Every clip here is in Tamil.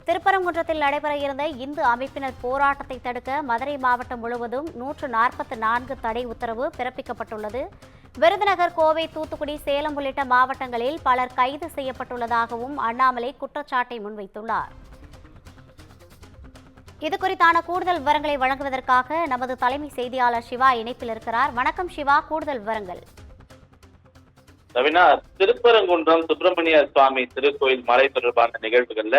திருப்பரங்குன்றத்தில் நடைபெற இருந்த இந்து அமைப்பினர் போராட்டத்தை தடுக்க மதுரை மாவட்டம் முழுவதும் 144 தடை உத்தரவு பிறப்பிக்கப்பட்டுள்ளது. விருதுநகர், கோவை, தூத்துக்குடி, சேலம் உள்ளிட்ட மாவட்டங்களில் பலர் கைது செய்யப்பட்டுள்ளதாகவும் அண்ணாமலை குற்றச்சாட்டை முன்வைத்துள்ளார். இதுகுறித்தான கூடுதல் விவரங்களை வழங்குவதற்காக நமது தலைமை செய்தியாளர் சிவா இணைப்பில் இருக்கிறார். வணக்கம் சிவா, கூடுதல் விவரங்கள். ரவினா, திருப்பரங்குன்றம் சுப்பிரமணிய சுவாமி திருக்கோயில் மலை தொடர்பான நிகழ்வுகள்ல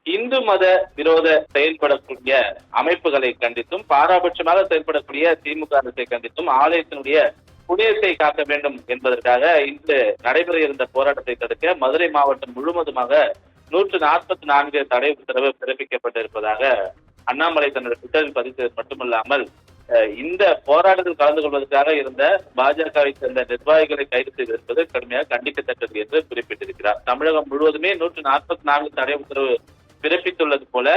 இந்து மத விரோத செயல்படக்கூடிய அமைப்புகளை கண்டித்தும் பாராபட்சமாக செயல்படக்கூடிய திமுக அரசை கண்டித்தும் ஆலயத்தினுடைய புனிதத்தை காக்க வேண்டும் என்பதற்காக இன்று நடைபெற இருந்த போராட்டத்தை தடுக்க மதுரை மாவட்டம் முழுவதுமாக 144 தடை உத்தரவு பிறப்பிக்கப்பட்டிருப்பதாக அண்ணாமலை தனது ட்விட்டரில் பதித்தது மட்டுமல்லாமல் இந்த போராட்டத்தில் கலந்து கொள்வதற்காக இருந்த பாஜகவை சேர்ந்த நிர்வாகிகளை கைது செய்திருப்பது கடுமையாக கண்டிக்கத்தக்கது என்று குறிப்பிட்டிருக்கிறார். தமிழகம் முழுவதுமே 144 தடை உத்தரவு பிறப்பித்துள்ளது போல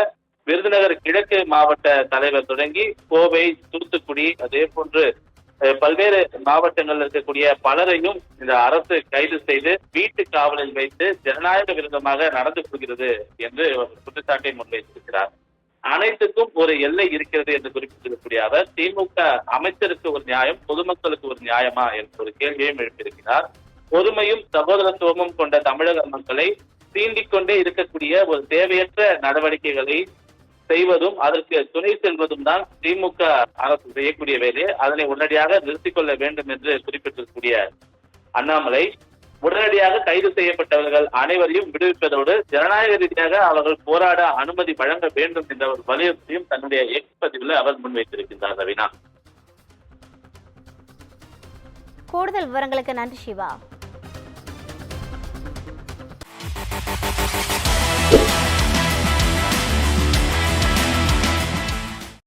விருதுநகர் கிழக்கு மாவட்ட தலைவர் தொடங்கி கோவை, தூத்துக்குடி, அதே போன்று பல்வேறு மாவட்டங்களில் இருக்கக்கூடிய பலரையும் இந்த அரசு கைது செய்து வீட்டு காவலில் வைத்து ஜனநாயக விரோதமாக நடந்து கொள்கிறது என்று குற்றச்சாட்டை முன்வைத்திருக்கிறார். அனைத்துக்கும் ஒரு எல்லை இருக்கிறது என்று குறிப்பிட்டிருக்கக்கூடிய அவர் திமுக அமைச்சருக்கு ஒரு நியாயம், பொதுமக்களுக்கு ஒரு நியாயமா என்ற ஒரு கேள்வியையும் எழுப்பியிருக்கிறார். பொறுமையும் சகோதரத்துவமும் கொண்ட தமிழக மக்களை தீண்டிக் கொண்டே இருக்கக்கூடிய ஒரு தேவையற்ற நடவடிக்கைகளை செய்வதும் அதற்கு துணை செல்வதும் தான் திமுக அரசு செய்யக்கூடிய வேலை. அதனை உடனடியாக நிறுத்திக் கொள்ள வேண்டும் என்று குறிப்பிட்டிருக்கக்கூடிய அண்ணாமலை உடனடியாக கைது செய்யப்பட்டவர்கள் அனைவரையும் விடுவிப்பதோடு ஜனநாயக ரீதியாக அவர்கள் போராட அனுமதி வழங்க வேண்டும் என்ற ஒரு வலியுறுத்தியும் தன்னுடைய எக்ஸ் பதிவில் அவர் முன்வைத்திருக்கின்றார். ரவினா, கூடுதல் விவரங்களுக்கு நன்றி சிவா.